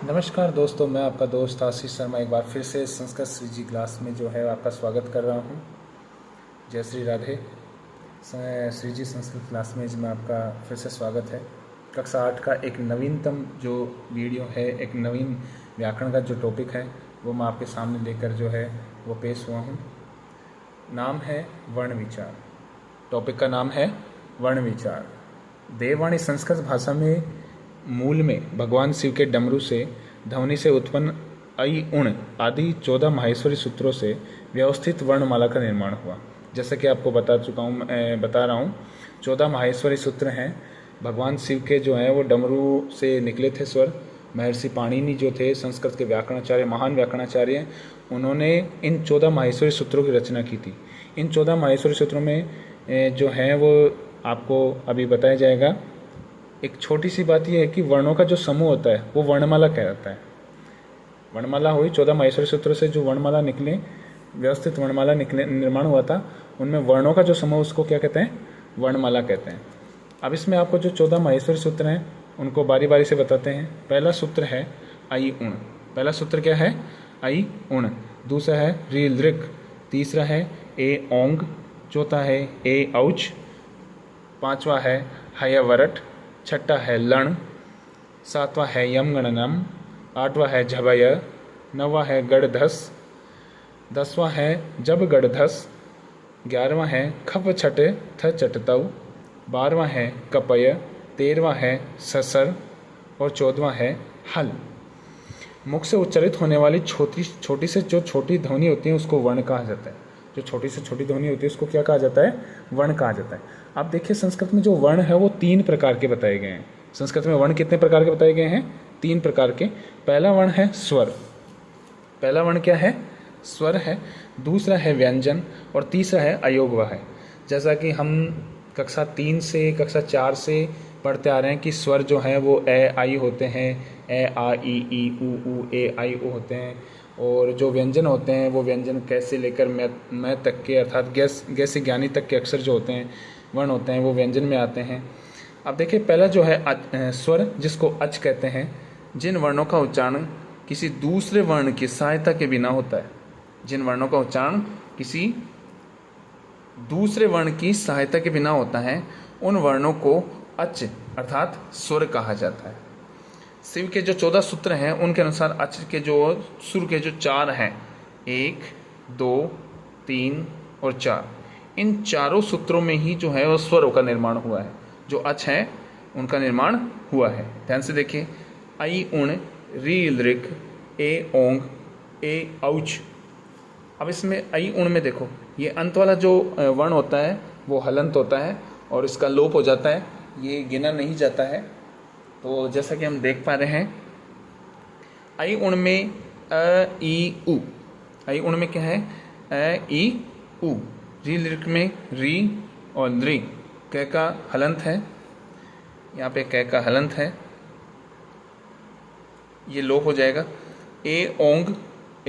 नमस्कार दोस्तों, मैं आपका दोस्त आशीष शर्मा एक बार फिर से संस्कृत श्री जी क्लास में जो है आपका स्वागत कर रहा हूँ। जय श्री राधे। श्री जी संस्कृत क्लास में में आपका फिर से स्वागत है। कक्षा 8 का एक नवीनतम जो वीडियो है, एक नवीन व्याकरण का जो टॉपिक है वो मैं आपके सामने लेकर जो है वो पेश हुआ हूँ। नाम है वर्ण विचार। टॉपिक का नाम है वर्ण विचार। देववाणी संस्कृत भाषा में मूल में भगवान शिव के डमरू से ध्वनि से उत्पन्न ऐ उण आदि 14 माहेश्वरी सूत्रों से व्यवस्थित वर्णमाला का निर्माण हुआ। जैसा कि आपको बता रहा हूँ 14 माहेश्वरी सूत्र हैं। भगवान शिव के जो हैं वो डमरू से निकले थे स्वर। महर्षि पाणिनि जो थे संस्कृत के व्याकरणाचार्य, महान व्याकरणाचार्य हैं, उन्होंने इन 14 माहेश्वरी सूत्रों की रचना की थी। इन 14 माहेश्वरी सूत्रों में जो हैं वो आपको अभी बताया जाएगा। एक छोटी सी बात यह है कि वर्णों का जो समूह होता है वो वर्णमाला कहलाता है। वर्णमाला हुई 14 माहेश्वरी सूत्रों से जो वर्णमाला निकले, व्यवस्थित वर्णमाला निर्माण हुआ था, उनमें वर्णों का जो समूह उसको क्या कहते हैं? वर्णमाला कहते हैं। अब इसमें आपको जो 14 माहेश्वरी सूत्र हैं उनको बारी बारी से बताते हैं। पहला सूत्र है ऐ उण। पहला सूत्र क्या है? ऐ उण। दूसरा है री लृक। तीसरा है ए ओंग। चौथा है ए औच। पांचवा है हय वरट। छठा है लण। सातवां है यम गणनम। आठवां है झबय। नौवां है गढ़धस। 10वां है जब गढ़धस। 11वां है खप छट थ चटतव। 12वां है कपय। 13वां है ससर और 14वां है हल। मुख से उच्चारित होने वाली छोटी से जो छोटी ध्वनि होती है उसको वर्ण कहा जाता है। जो छोटी से छोटी ध्वनि होती है उसको क्या कहा जाता है? वर्ण कहा जाता है। आप देखिए संस्कृत में जो वर्ण है वो 3 प्रकार के बताए गए हैं। संस्कृत में वर्ण कितने प्रकार के बताए गए हैं? 3 प्रकार के। पहला वर्ण है स्वर। पहला वर्ण क्या है? स्वर है। दूसरा है व्यंजन और तीसरा है अयोगवा है। जैसा कि हम कक्षा 3 से कक्षा 4 से पढ़ते आ रहे हैं कि स्वर जो हैं वो ए आई होते हैं। ए आ ई ऊ ए आई ओ होते हैं। और जो व्यंजन होते हैं वो व्यंजन कैसे लेकर मैं तक के, अर्थात गैस से ज्ञानी तक के अक्षर जो होते हैं, वर्ण होते हैं, वो व्यंजन में आते हैं। अब देखिए पहला जो है स्वर, जिसको अच कहते हैं, जिन वर्णों का उच्चारण किसी दूसरे वर्ण की सहायता के बिना होता है। जिन वर्णों का उच्चारण किसी दूसरे वर्ण की सहायता के बिना होता है उन वर्णों को अच अर्थात स्वर कहा जाता है। शिव के जो 14 सूत्र हैं उनके अनुसार अच के जो सुर के जो 4 हैं, 1, 2, 3 और 4, इन चारों सूत्रों में ही जो है वो स्वरों का निर्माण हुआ है। जो अच है उनका निर्माण हुआ है। ध्यान से देखिए, ऐ उण री लृक ए ओंग ए औच। अब इसमें ऐ उण में देखो, ये अंत वाला जो वर्ण होता है वो हलंत होता है और इसका लोप हो जाता है, ये गिना नहीं जाता है। तो जैसा कि हम देख पा रहे हैं, ऐ उण में अ ई उ। ऐ उण में क्या है? अ ई उ। री लृक में री और लृ। क का हलंत है, यहाँ पे क का हलंत है, ये लोप हो जाएगा। ए ओंग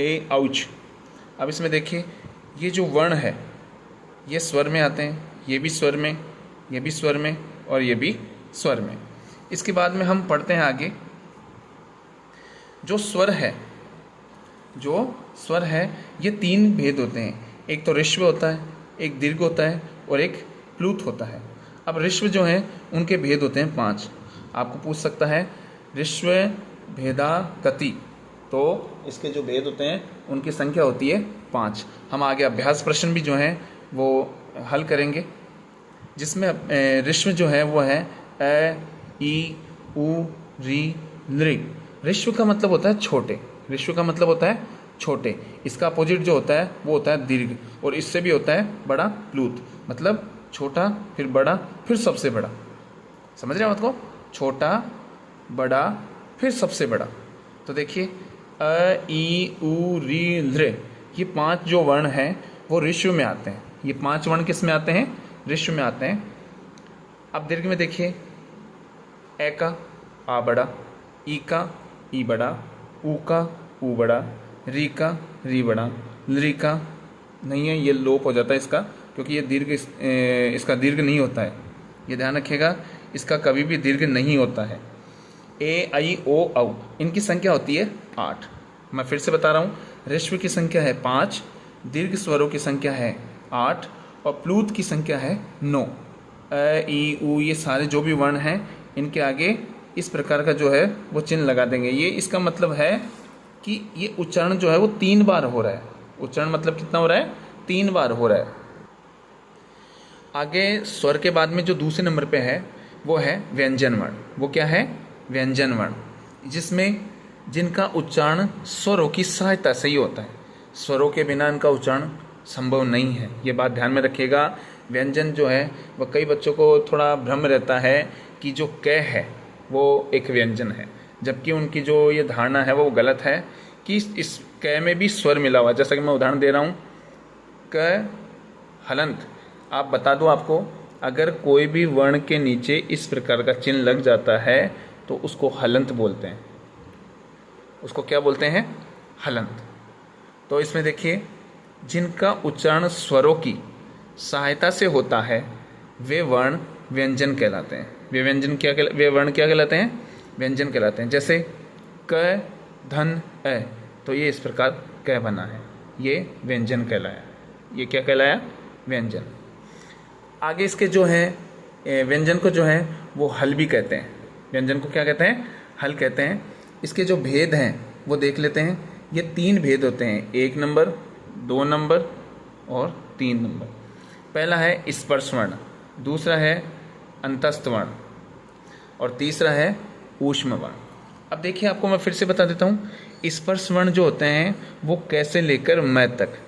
ए औच। अब इसमें देखिए ये जो वर्ण है ये स्वर में आते हैं, ये भी स्वर में, ये भी स्वर में और ये भी स्वर में। इसके बाद में हम पढ़ते हैं आगे। जो स्वर है ये 3 भेद होते हैं। एक तो ऋश्व होता है, एक दीर्घ होता है और एक प्लूत होता है। अब ऋश्व जो है उनके भेद होते हैं 5। आपको पूछ सकता है ऋश्व भेदा कति, तो इसके जो भेद होते हैं उनकी संख्या होती है 5। हम आगे अभ्यास प्रश्न भी जो हैं वो हल करेंगे, जिसमें ऋश्व जो है वो है अ ई उ री लृ। ऋश्व का मतलब होता है छोटे। ऋश्व का मतलब होता है छोटे। इसका अपोजिट जो होता है वो होता है दीर्घ, और इससे भी होता है बड़ा प्लूत, मतलब छोटा फिर बड़ा फिर सबसे बड़ा। समझ रहे हैं बात को? छोटा बड़ा फिर सबसे बड़ा। तो देखिए अ ई उ री लृ, ये 5 जो वर्ण हैं वो ऋश्व में आते हैं। ये 5 वर्ण किस में आते हैं? ऋश्व में आते हैं। अब दीर्घ में देखिए, ए का आ बड़ा, ई का ई बड़ा, ऊ का ऊ बड़ा, री का री बड़ा, लृ का नहीं है, ये लोप हो जाता है इसका, क्योंकि ये दीर्घ इसका दीर्घ नहीं होता है। ये ध्यान रखिएगा, इसका कभी भी दीर्घ नहीं होता है। ए आई ओ औ, इनकी संख्या होती है 8। मैं फिर से बता रहा हूँ, ह्रस्व की संख्या है 5, दीर्घ स्वरों की संख्या है 8 और प्लूत की संख्या है 9। अ ई उ ये सारे जो भी वर्ण हैं इनके आगे इस प्रकार का जो है वो चिन्ह लगा देंगे। ये इसका मतलब है कि ये उच्चारण जो है वो 3 बार हो रहा है। उच्चारण मतलब कितना हो रहा है? 3 बार हो रहा है। आगे स्वर के बाद में जो दूसरे नंबर पे है वो है व्यंजन वर्ण। वो क्या है? व्यंजन वर्ण, जिसमें जिनका उच्चारण स्वरों की सहायता से ही होता है। स्वरों के बिना इनका उच्चारण संभव नहीं है, ये बात ध्यान में रखिएगा। व्यंजन जो है वह कई बच्चों को थोड़ा भ्रम रहता है कि जो क है वो एक व्यंजन है, जबकि उनकी जो ये धारणा है वो गलत है कि इस क में भी स्वर मिला हुआ है। जैसा कि मैं उदाहरण दे रहा हूँ, क हलंत। आप बता दूँ आपको, अगर कोई भी वर्ण के नीचे इस प्रकार का चिन्ह लग जाता है तो उसको हलंत बोलते हैं। उसको क्या बोलते हैं? हलंत। तो इसमें देखिए, जिनका उच्चारण स्वरों की सहायता से होता है वे वर्ण व्यंजन कहलाते हैं। वे वर्ण क्या कहलाते हैं? व्यंजन कहलाते हैं। जैसे क धन ए, तो ये इस प्रकार क बना है, ये व्यंजन कहलाया। ये क्या कहलाया? व्यंजन। आगे इसके जो है व्यंजन को जो है वो हल भी कहते हैं। व्यंजन को क्या कहते हैं? हल कहते हैं। इसके जो भेद हैं वो देख लेते हैं। ये 3 भेद होते हैं, 1 नंबर, 2 नंबर और 3 नंबर। पहला है स्पर्श वर्ण, दूसरा है अंतस्थ वर्ण और तीसरा है ऊष्म वर्ण। अब देखिए, आपको मैं फिर से बता देता हूँ। स्पर्श वर्ण जो होते हैं वो कैसे लेकर मैं तक,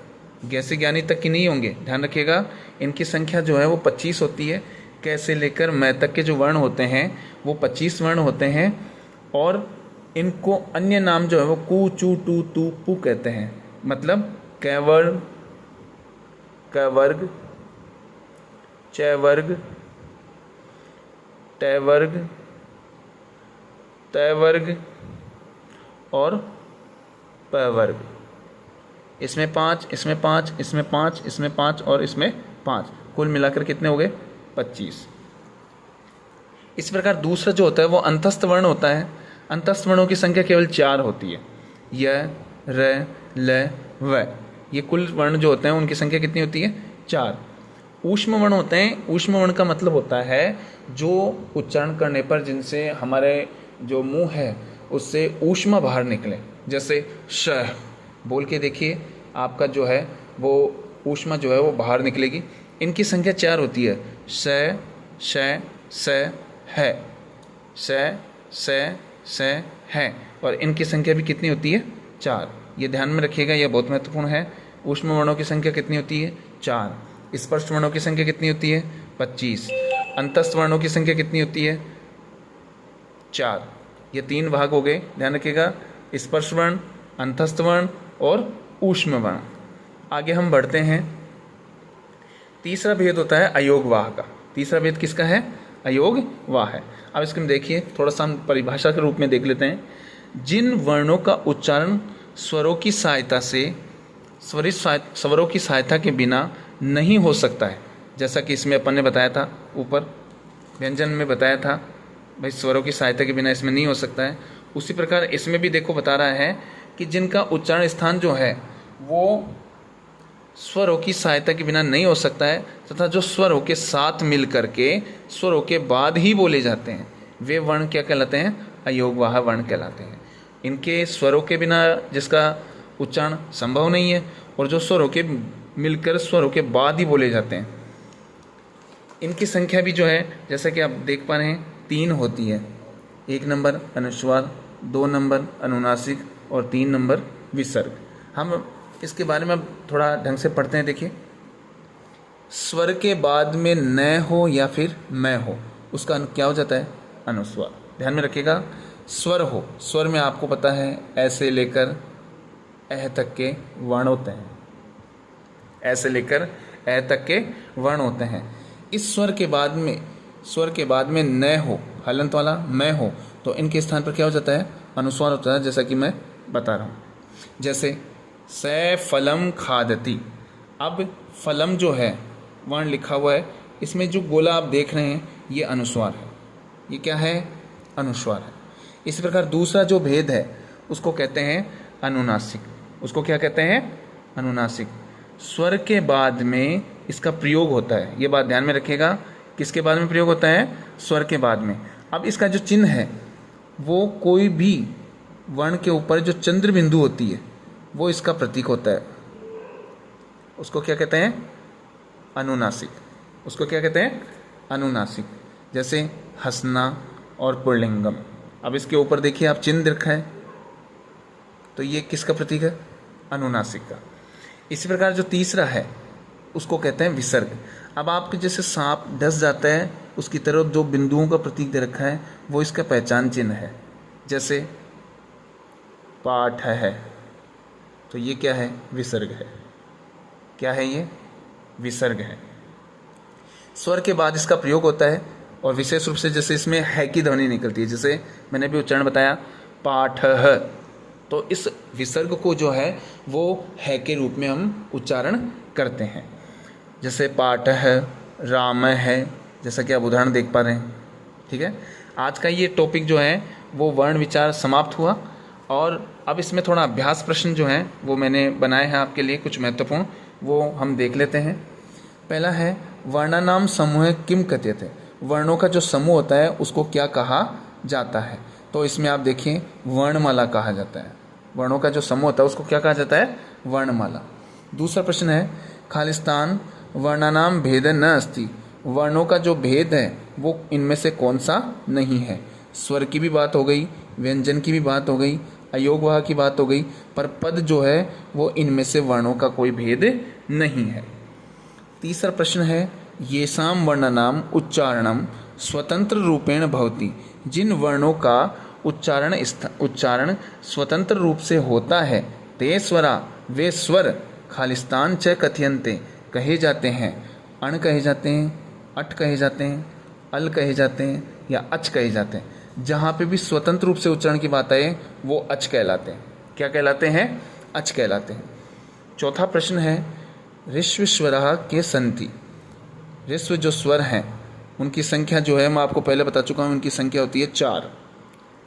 गैसे ज्ञानी तक की नहीं होंगे, ध्यान रखिएगा। इनकी संख्या जो है वो 25 होती है। कैसे लेकर मैं तक के जो वर्ण होते हैं वो 25 वर्ण होते हैं और इनको अन्य नाम जो है वो कु, चू, टू, तू, पू कहते हैं। मतलब कैवर्ण, कवर्ग, चवर्ग, टवर्ग, तवर्ग और पवर्ग। इसमें 5, इसमें 5, इसमें 5, इसमें 5 और इसमें 5, कुल मिलाकर कितने हो गए? 25। इस प्रकार दूसरा जो होता है वो अंतस्थ वर्ण होता है। अंतस्थ वर्णों की संख्या केवल 4 होती है। य, र, ल, व, ये कुल वर्ण जो होते हैं उनकी संख्या कितनी होती है? 4। ऊष्म वर्ण होते हैं। ऊष्म वर्ण का मतलब होता है जो उच्चारण करने पर जिनसे हमारे जो मुंह है उससे ऊष्मा बाहर निकले। जैसे श बोल के देखिए, आपका जो है वो ऊष्मा जो है वो बाहर निकलेगी। इनकी संख्या 4 होती है। स, श, स, है, स, स, स, है, और इनकी संख्या भी कितनी होती है? 4। ये ध्यान में रखिएगा, यह बहुत महत्वपूर्ण है। ऊष्म वर्णों की संख्या कितनी होती है? 4। स्पर्श वर्णों की संख्या कितनी होती है? 25। अंतस्थ वर्णों की संख्या कितनी होती है? 4। ये 3 भाग हो गए, ध्यान रखिएगा। स्पर्श वर्ण, अंतस्थ वर्ण और ऊष्म वर्ण। आगे हम बढ़ते हैं। तीसरा भेद होता है अयोगवाह का। तीसरा भेद किसका है? अयोगवाह है। अब इसको देखिए, थोड़ा सा हम परिभाषा के रूप में देख लेते हैं। जिन वर्णों का उच्चारण स्वरों की सहायता से, स्वरों की सहायता के बिना नहीं हो सकता है, जैसा कि इसमें अपन ने बताया था, ऊपर व्यंजन में बताया था भाई स्वरों की सहायता के बिना इसमें नहीं हो सकता है। उसी प्रकार इसमें भी देखो बता रहा है कि जिनका उच्चारण स्थान जो है वो स्वरों की सहायता के बिना नहीं हो सकता है तथा जो स्वरों के साथ मिल करके स्वरों के बाद ही बोले जाते हैं, वे वर्ण क्या कहलाते हैं? अयोगवाह वर्ण कहलाते हैं। इनके स्वरों के बिना जिसका उच्चारण संभव नहीं है और जो स्वरों के मिलकर स्वरों के बाद ही बोले जाते हैं, इनकी संख्या भी जो है जैसा कि आप देख पा रहे हैं 3 होती है। 1 नंबर अनुस्वार, 2 नंबर अनुनासिक और 3 नंबर विसर्ग। हम इसके बारे में अब थोड़ा ढंग से पढ़ते हैं। देखिए, स्वर के बाद में न हो या फिर मैं हो, उसका क्या हो जाता है? अनुस्वार। ध्यान में रखिएगा, स्वर हो, स्वर में आपको पता है ऐसे लेकर अह तक के वर्ण होते हैं। ऐसे लेकर अह तक के वर्ण होते हैं। इस स्वर के बाद में न हो, हलंत वाला मैं हो, तो इनके स्थान पर क्या हो जाता है? अनुस्वार होता है, जैसा कि मैं बता रहा हूँ। जैसे स फलम खादती। अब फलम जो है वर्ण लिखा हुआ है, इसमें जो गोला आप देख रहे हैं ये अनुस्वार है। ये क्या है? अनुस्वार है। इसी प्रकार दूसरा जो भेद है उसको कहते हैं अनुनासिक। उसको क्या कहते हैं? अनुनासिक। स्वर के बाद में इसका प्रयोग होता है, ये बात ध्यान में रखिएगा। किसके बाद में प्रयोग होता है? स्वर के बाद में। अब इसका जो चिन्ह है वो कोई भी वर्ण के ऊपर जो चंद्र बिंदु होती है वो इसका प्रतीक होता है। उसको क्या कहते हैं? अनुनासिक। उसको क्या कहते हैं? अनुनासिक। जैसे हंसना और पुल्लिंगम। अब इसके ऊपर देखिए आप चिन्ह रखा है, तो ये किसका प्रतीक है? अनुनासिक का। इसी प्रकार जो तीसरा है उसको कहते हैं विसर्ग। अब आपके जैसे सांप डस जाता है उसकी तरफ जो बिंदुओं का प्रतीक दे रखा है वो इसका पहचान चिन्ह है। जैसे पाठ है, तो ये क्या है? विसर्ग है। क्या है ये? विसर्ग है। स्वर के बाद इसका प्रयोग होता है और विशेष रूप से जैसे इसमें है की ध्वनि निकलती है, जैसे मैंने भी उच्चारण बताया पाठ है, तो इस विसर्ग को जो है वो है के रूप में हम उच्चारण करते हैं। जैसे पाठ है, राम है, जैसा कि आप उदाहरण देख पा रहे हैं। ठीक है, आज का ये टॉपिक जो है वो वर्ण विचार समाप्त हुआ और अब इसमें थोड़ा अभ्यास प्रश्न जो हैं वो मैंने बनाए हैं आपके लिए कुछ महत्वपूर्ण, वो हम देख लेते हैं। पहला है वर्णानाम समूह किम कथ्यते। वर्णों का जो समूह होता है उसको क्या कहा जाता है? तो इसमें आप देखिए वर्णमाला कहा जाता है। वर्णों का जो समूह होता है उसको क्या कहा जाता है? वर्णमाला। दूसरा प्रश्न है खालिस्तान वर्णानाम भेद न अस्ति। वर्णों का जो भेद है वो इनमें से कौन सा नहीं है? स्वर की भी बात हो गई, व्यंजन की भी बात हो गई, अयोगवाह की बात हो गई, पर पद जो है वो इनमें से वर्णों का कोई भेद नहीं है। तीसरा प्रश्न है येषां वर्णानाम उच्चारणम स्वतंत्र रूपेण भवति। जिन वर्णों का उच्चारण स्वतंत्र रूप से होता है ते स्वरा, वे स्वर खालिस्तान च कथयन्ते कहे जाते हैं। अण कहे जाते हैं, अट कहे जाते हैं, अल कहे जाते हैं या अच कहे जाते हैं। जहाँ पे भी स्वतंत्र रूप से उच्चारण की बात आए वो अच कहलाते हैं। क्या कहलाते हैं? अच कहलाते हैं। चौथा प्रश्न है ऋष्व स्वरः के सन्ति। ऋष्व जो स्वर हैं उनकी संख्या जो है मैं आपको पहले बता चुका हूँ, उनकी संख्या होती है 4।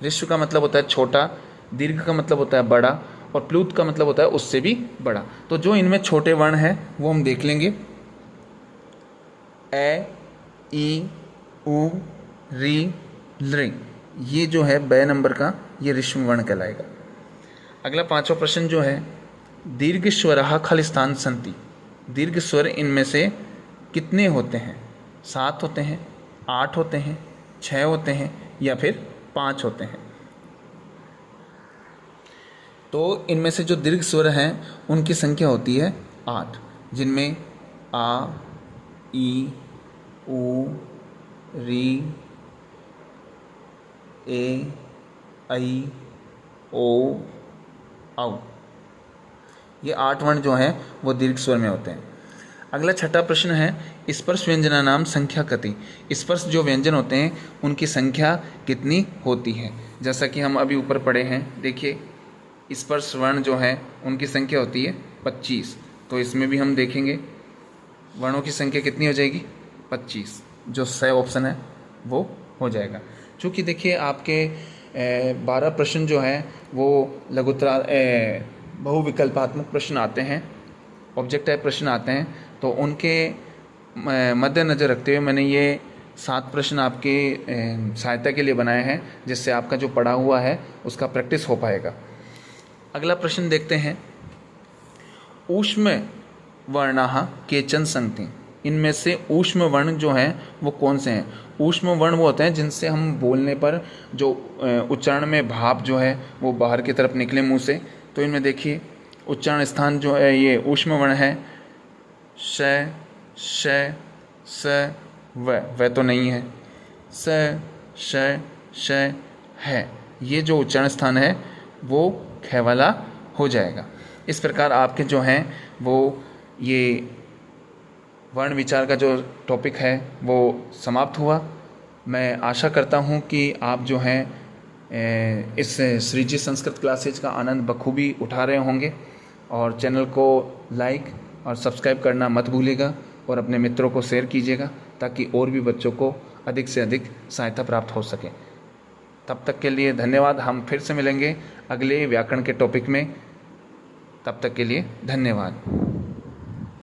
ऋष्व का मतलब होता है छोटा, दीर्घ का मतलब होता है बड़ा और प्लूत का मतलब होता है उससे भी बड़ा। तो जो इनमें छोटे वर्ण हैं वो हम देख लेंगे। ए, ई, उ, री, लृ, ये जो है ब नंबर का ये ऋष्व वर्ण कहलाएगा। अगला पांचवा प्रश्न जो है दीर्घ स्वरः खालिस्तान सन्ति। दीर्घ स्वर इनमें से कितने होते हैं? 7 होते हैं, 8 होते हैं, 6 होते हैं या फिर 5 होते हैं? तो इनमें से जो दीर्घ स्वर हैं उनकी संख्या होती है 8, जिनमें आ, ई, उ, री, ए, ऐ, ओ, औ, ये 8 वर्ण जो हैं वो दीर्घ स्वर में होते हैं। अगला छठा प्रश्न है स्पर्श व्यंजना नाम संख्या कति। स्पर्श जो व्यंजन होते हैं उनकी संख्या कितनी होती है? जैसा कि हम अभी ऊपर पढ़े हैं, देखिए स्पर्श वर्ण जो हैं उनकी संख्या होती है 25। तो इसमें भी हम देखेंगे वर्णों की संख्या कितनी हो जाएगी? 25। जो स ऑप्शन है वो हो जाएगा। चूँकि देखिए आपके 12 प्रश्न जो हैं वो लघुत्तरा बहुविकल्पात्मक प्रश्न आते हैं, ऑब्जेक्ट टाइप प्रश्न आते हैं, तो उनके मद्देनज़र रखते हुए मैंने ये 7 प्रश्न आपके सहायता के लिए बनाए हैं, जिससे आपका जो पढ़ा हुआ है उसका प्रैक्टिस हो पाएगा। अगला प्रश्न देखते हैं ऊष्म वर्णाः केचन सन्ति। इनमें से ऊष्म वर्ण जो हैं वो कौन से हैं? ऊष्म वर्ण वो होते हैं जिनसे हम बोलने पर जो उच्चारण में भाप जो है वो बाहर की तरफ निकले मुंह से। तो इनमें देखिए उच्चारण स्थान जो है ये ऊष्म वर्ण है श, श, स, व तो नहीं है, स, श, श है। ये जो उच्चारण स्थान है वो ख वाला हो जाएगा। इस प्रकार आपके जो हैं वो ये वर्ण विचार का जो टॉपिक है वो समाप्त हुआ। मैं आशा करता हूँ कि आप जो हैं इस श्रीजी संस्कृत क्लासेज का आनंद बखूबी उठा रहे होंगे और चैनल को लाइक और सब्सक्राइब करना मत भूलिएगा और अपने मित्रों को शेयर कीजिएगा ताकि और भी बच्चों को अधिक से अधिक सहायता प्राप्त हो सके। तब तक के लिए धन्यवाद। हम फिर से मिलेंगे अगले व्याकरण के टॉपिक में। तब तक के लिए धन्यवाद।